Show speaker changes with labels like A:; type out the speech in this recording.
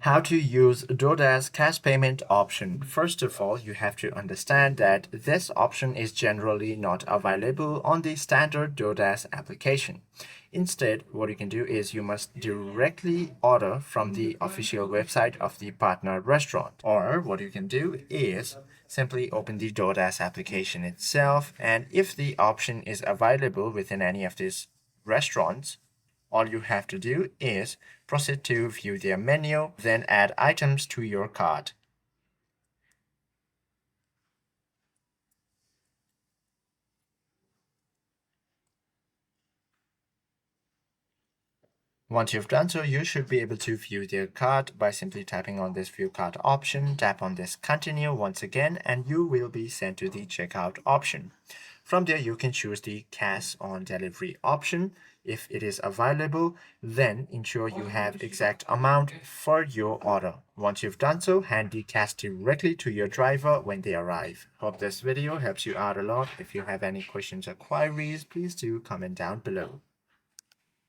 A: How to use DoorDash cash payment option. First of all, you have to understand that this option is generally not available on the standard DoorDash application. Instead, what you can do is you must directly order from the official website of the partner restaurant. Or what you can do is simply open the DoorDash application itself, and if the option is available within any of these restaurants, all you have to do is proceed to view their menu, then add items to your cart. Once you've done so, you should be able to view their cart by simply tapping on this view cart option, tap on this continue once again, and you will be sent to the checkout option. From there, you can choose the cash on delivery option. If it is available, then ensure you have exact amount for your order. Once you've done so, hand the cash directly to your driver when they arrive. Hope this video helps you out a lot. If you have any questions or queries, please do comment down below.